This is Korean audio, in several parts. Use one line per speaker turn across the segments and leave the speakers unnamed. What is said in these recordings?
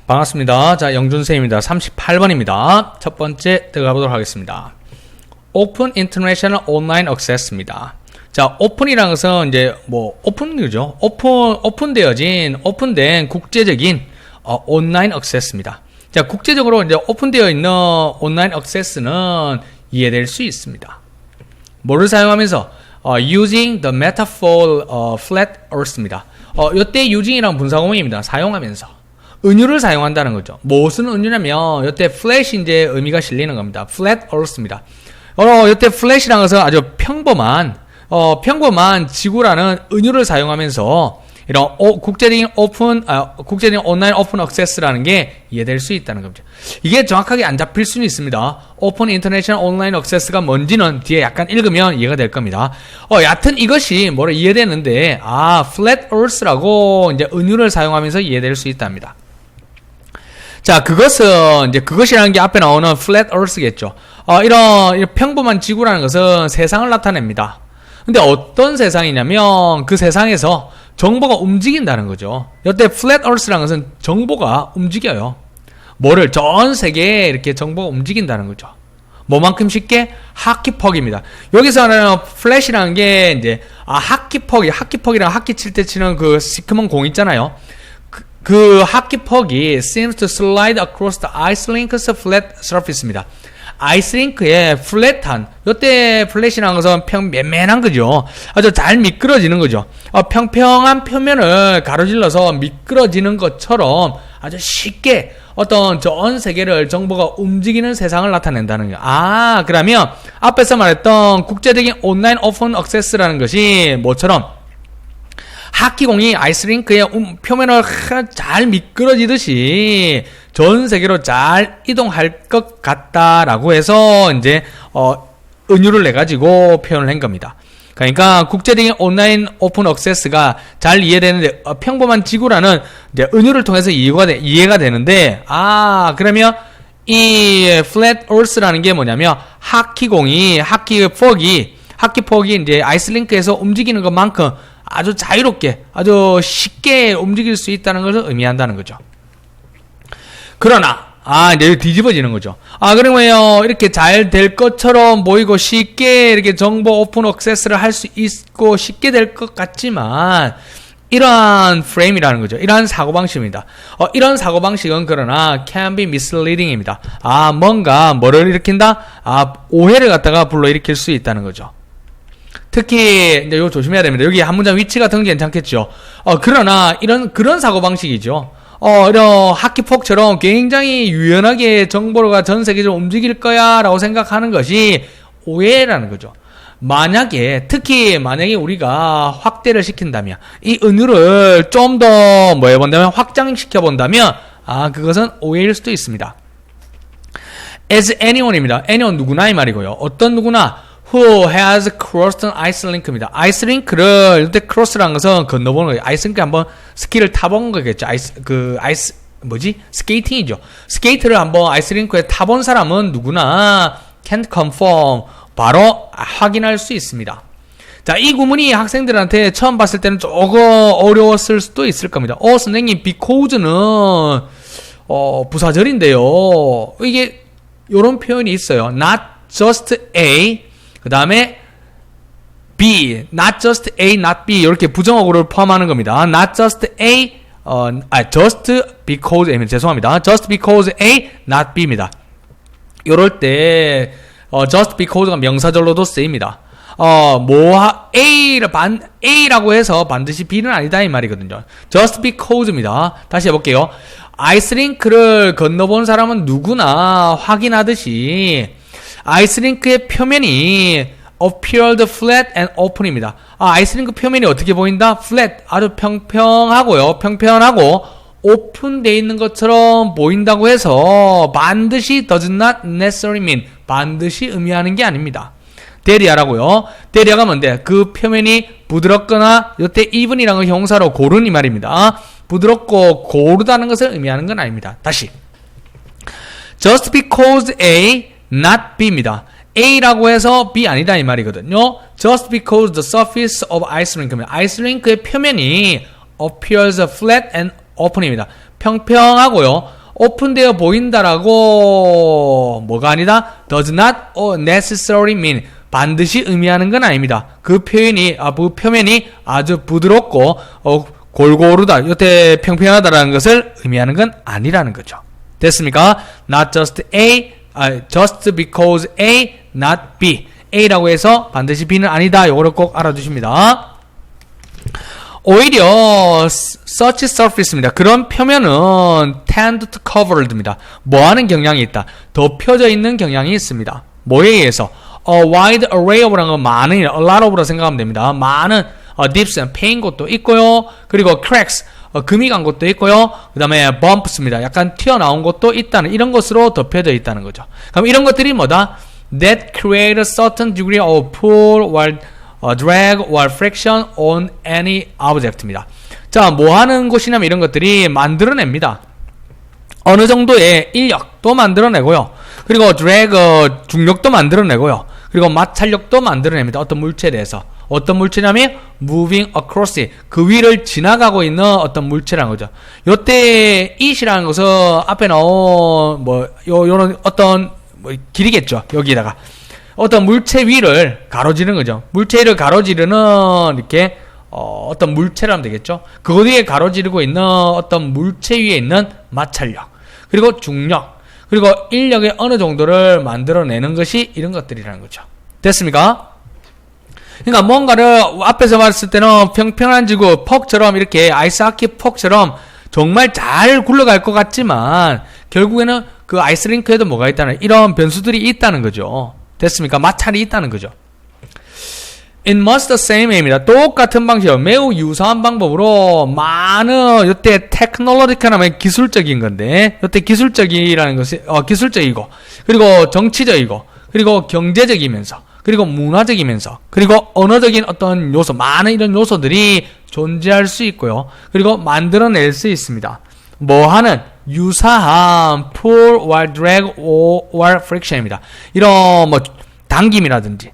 반갑습니다. 자, 영준쌤입니다. 38번입니다. 첫 번째 들어가 보도록 하겠습니다. Open International Online Access입니다. 자, 오픈이라는 것은 이제 오픈이죠. 오픈된 국제적인 온라인 액세스입니다. 자, 국제적으로 이제 오픈되어 있는 온라인 액세스는 이해될 수 있습니다. 뭐를 사용하면서 using the metaphor flat earth입니다. 이때 using이란 분사구문입니다. 사용하면서 은유를 사용한다는 거죠. 무슨 은유냐면 이때 flat이 이제 의미가 실리는 겁니다. flat earth입니다. 이때 flat이라는 것은 아주 평범한 지구라는 은유를 사용하면서 이런 국제적인 온라인 오픈 액세스라는 게 이해될 수 있다는 겁니다. 이게 정확하게 안 잡힐 수는 있습니다. 오픈 인터내셔널 온라인 액세스가 뭔지는 뒤에 약간 읽으면 이해가 될 겁니다. 여하튼 이것이 뭐로 이해되는데, flat earth라고 이제 은유를 사용하면서 이해될 수 있답니다. 자, 그것이라는 게 앞에 나오는 flat earth겠죠. 이런 평범한 지구라는 것은 세상을 나타냅니다. 근데 어떤 세상이냐면 그 세상에서 정보가 움직인다는 거죠. 이때 flat earth라는 것은 정보가 움직여요. 뭐를 전 세계에 이렇게 정보가 움직인다는 거죠. 뭐만큼 쉽게? 하키퍽입니다. 여기서는 플래시라는 게 이제 하키퍽이랑 하키 칠 때 치는 그 시커먼 공 있잖아요. 그 하키퍽이 seems to slide across the ice link's flat surface입니다. 아이스링크의 플랫한, 이때 플랫이라는 것은 맨맨한 거죠. 아주 잘 미끄러지는 거죠. 평평한 표면을 가로질러서 미끄러지는 것처럼 아주 쉽게 어떤 전 세계를 정보가 움직이는 세상을 나타낸다는 거예요. 그러면 앞에서 말했던 국제적인 온라인 오픈 액세스라는 것이 뭐처럼 하키공이 아이스링크의 표면을 잘 미끄러지듯이 전 세계로 잘 이동할 것 같다라고 해서 이제 은유를 내 가지고 표현을 한 겁니다. 그러니까 국제적인 온라인 오픈 액세스가 잘 이해되는데 평범한 지구라는 이제 은유를 통해서 이해가 되는데 그러면 이 flat earth라는 게 뭐냐면 하키폭이 이제 아이스링크에서 움직이는 것만큼 아주 자유롭게 아주 쉽게 움직일 수 있다는 것을 의미한다는 거죠. 그러나 이제 뒤집어지는 거죠. 그러면 이렇게 잘 될 것처럼 보이고 쉽게 이렇게 정보 오픈 액세스를 할 수 있고 쉽게 될 것 같지만 이러한 프레임이라는 거죠. 이러한 사고방식입니다. 이런 사고방식은 그러나 can be misleading입니다. 뭐를 일으킨다? 오해를 갖다가 불러일으킬 수 있다는 거죠. 특히 이제 이거 조심해야 됩니다. 여기 한 문장 위치 같은 게 괜찮겠죠. 그러나 그런 사고방식이죠. 이런 하키폭처럼 굉장히 유연하게 정보가 전 세계적으로 움직일 거야 라고 생각하는 것이 오해라는 거죠. 특히 만약에 우리가 확대를 시킨다면, 이 은유를 좀 더 해본다면, 확장시켜 본다면, 그것은 오해일 수도 있습니다. as anyone입니다. anyone 누구나 이 말이고요. 어떤 누구나 who has crossed an ice link입니다. 아이스링크를 이때 cross라는 것은 건너보는 거예요. 아이스링크 한번 스키를 타본 거겠죠. 스케이팅이죠. 스케이트를 한번 아이스링크에 타본 사람은 누구나 can confirm 바로 확인할 수 있습니다. 자, 이 구문이 학생들한테 처음 봤을 때는 조금 어려웠을 수도 있을 겁니다. 선생님, because는 부사절인데요. 이게 이런 표현이 있어요. not just A, 그 다음에 B, not just A, not B 이렇게 부정어구를 포함하는 겁니다. not just A, just because A, 죄송합니다. just because A, not B입니다. 이럴 때 just because가 명사절로도 쓰입니다. A라고 해서 반드시 B는 아니다 이 말이거든요. just because입니다. 다시 해볼게요. 아이스링크를 건너본 사람은 누구나 확인하듯이 아이스링크의 표면이 appeared flat and open입니다. 아이스링크 표면이 어떻게 보인다? flat, 아주 평평하고 오픈되어 있는 것처럼 보인다고 해서 반드시 does not necessarily mean, 반드시 의미하는 게 아닙니다. 데리아라고요. 데리아가 뭔데? 그 표면이 부드럽거나 이때 even이라는 형사로 고른 이 말입니다. 부드럽고 고르다는 것을 의미하는 건 아닙니다. 다시 just because A, not B입니다. A라고 해서 B 아니다 이 말이거든요. Just because the surface of ice rink입니다. 아이스링크의 표면이 appears flat and open입니다. 평평하고요. 오픈되어 보인다라고 뭐가 아니다? does not necessarily mean 반드시 의미하는 건 아닙니다. 그 표면이 아주 부드럽고 골고루다, 여태 평평하다라는 것을 의미하는 건 아니라는 거죠. 됐습니까? Not just just because A, not B. A라고 해서 반드시 B는 아니다. 요거를 꼭 알아두십니다. 오히려 such surface입니다. 그런 표면은 tend to covered입니다. 뭐하는 경향이 있다? 덮여져 있는 경향이 있습니다. 뭐에 의해서? A wide array of라는 건 많은, a lot of라 생각하면 됩니다. 많은 dips and pain 것도 있고요. 그리고 cracks, 금이 간 것도 있고요. 그 다음에 bumps입니다. 약간 튀어나온 것도 있다는, 이런 것으로 덮여져 있다는 거죠. 그럼 이런 것들이 뭐다? That create a certain degree of pull while drag or friction on any object입니다. 자, 뭐 하는 곳이냐면 이런 것들이 만들어냅니다. 어느 정도의 인력도 만들어내고요. 그리고 drag, 중력도 만들어내고요. 그리고 마찰력도 만들어냅니다. 어떤 물체에 대해서. 어떤 물체냐면 moving across it, 그 위를 지나가고 있는 어떤 물체라는 거죠. 요때 it이라는 것은 앞에 나온 요런 어떤 길이겠죠. 여기다가 어떤 물체 위를 가로지르는 거죠. 물체 위를 가로지르는 이렇게 어떤 물체라면 되겠죠. 그 위에 가로지르고 있는 어떤 물체 위에 있는 마찰력, 그리고 중력, 그리고 인력의 어느 정도를 만들어내는 것이 이런 것들이라는 거죠. 됐습니까? 그러니까 뭔가를 앞에서 말했을 때는 평평한 지구 퍽처럼, 이렇게 아이스하키 퍽처럼 정말 잘 굴러갈 것 같지만 결국에는 그 아이스링크에도 뭐가 있다는, 이런 변수들이 있다는 거죠. 됐습니까? 마찰이 있다는 거죠. In much the same way입니다. 똑같은 방식이요. 매우 유사한 방법으로 많은, 요때 테크놀로지컬하면 기술적인 건데, 요때 기술적이라는 것이 기술적이고, 그리고 정치적이고, 그리고 경제적이면서, 그리고 문화적이면서, 그리고 언어적인 어떤 요소, 많은 이런 요소들이 존재할 수 있고요. 그리고 만들어낼 수 있습니다. 뭐 하는? 유사한 pull or drag or friction입니다. 이런 당김이라든지,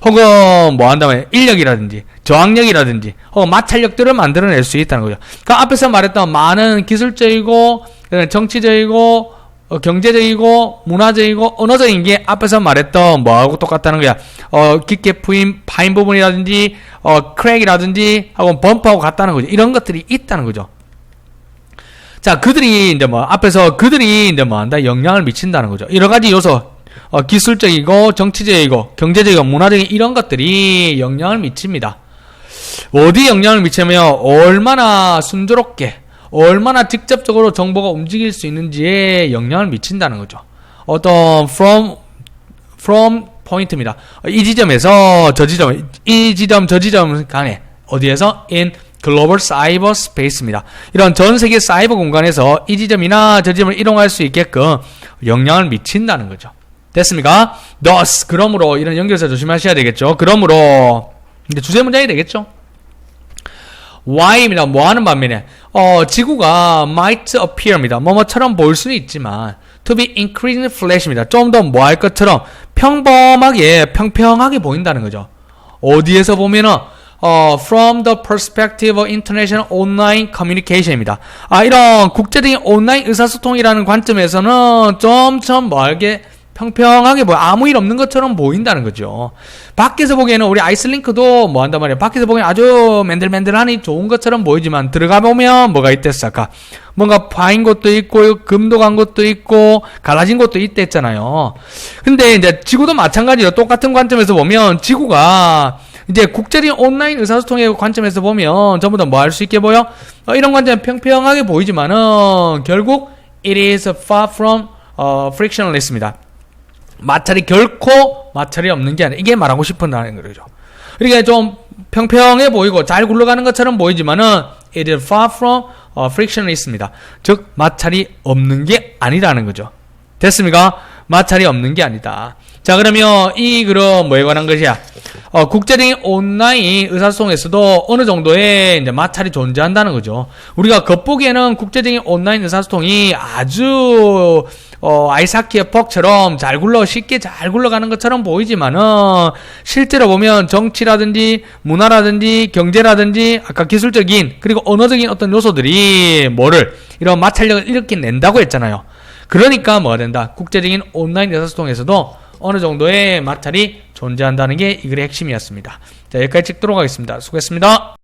혹은 뭐 한다면 인력이라든지, 저항력이라든지, 혹은 마찰력들을 만들어낼 수 있다는 거죠. 그 앞에서 말했던 많은 기술적이고, 정치적이고, 경제적이고, 문화적이고, 언어적인 게 앞에서 말했던 뭐하고 똑같다는 거야. 깊게 파인 부분이라든지, 크랙이라든지, 하고 범프하고 같다는 거죠. 이런 것들이 있다는 거죠. 자, 그들이 한다? 영향을 미친다는 거죠. 여러 가지 요소, 기술적이고, 정치적이고, 경제적이고, 문화적인 이런 것들이 영향을 미칩니다. 어디 영향을 미치냐면, 얼마나 순조롭게, 얼마나 직접적으로 정보가 움직일 수 있는지에 영향을 미친다는 거죠. 어떤 from point입니다. 이 지점에서 저 지점, 이 지점 저 지점 간에 어디에서 in 글로벌 사이버 스페이스입니다. 이런 전 세계 사이버 공간에서 이 지점이나 저 지점을 이동할 수 있게끔 영향을 미친다는 거죠. 됐습니까? thus, 그러므로, 이런 연결사 조심하셔야 되겠죠. 그러므로 이제 주제 문장이 되겠죠. Y입니다. 뭐 하는 반면에 지구가 might appear입니다. 뭐뭐처럼 보일 수는 있지만 to be increasingly flash입니다. 좀 더 뭐 할 것처럼 평평하게 보인다는 거죠. 어디에서 보면은 from the perspective of international online communication입니다. 이런 국제적인 온라인 의사소통이라는 관점에서는 점점 멀게 평평하게 아무 일 없는 것처럼 보인다는 거죠. 밖에서 보기에는 우리 아이스링크도 뭐 한단 말이에요. 밖에서 보기에는 아주 맨들맨들하니 좋은 것처럼 보이지만 들어가 보면 뭐가 있댔어? 아까 뭔가 파인 것도 있고 금도 간 것도 있고 갈라진 것도 있다 했잖아요. 근데 이제 지구도 마찬가지로 똑같은 관점에서 보면 지구가 이제 국제적인 온라인 의사소통의 관점에서 보면 전부 다 뭐 할 수 있게 보여? 이런 관점은 평평하게 보이지만은 결국 it is far from frictionless입니다. 결코 마찰이 없는 게 아니라, 이게 말하고 싶은다는 거죠. 그러니까 좀 평평해 보이고 잘 굴러가는 것처럼 보이지만은 it is far from frictionless입니다. 즉 마찰이 없는 게 아니라는 거죠. 됐습니까? 마찰이 없는 게 아니다. 자, 그러면 이 글은 뭐에 관한 것이야? 국제적인 온라인 의사소통에서도 어느 정도의 이제 마찰이 존재한다는 거죠. 우리가 겉보기에는 국제적인 온라인 의사소통이 아주 아이스하키의 퍽처럼 쉽게 잘 굴러가는 것처럼 보이지만은 실제로 보면 정치라든지 문화라든지 경제라든지 아까 기술적인 그리고 언어적인 어떤 요소들이 뭐를 이런 마찰력을 이렇게 낸다고 했잖아요. 그러니까 뭐가 된다? 국제적인 온라인 의사소통에서도 어느 정도의 마찰이 존재한다는 게 이 글의 핵심이었습니다. 자, 여기까지 찍도록 하겠습니다. 수고했습니다.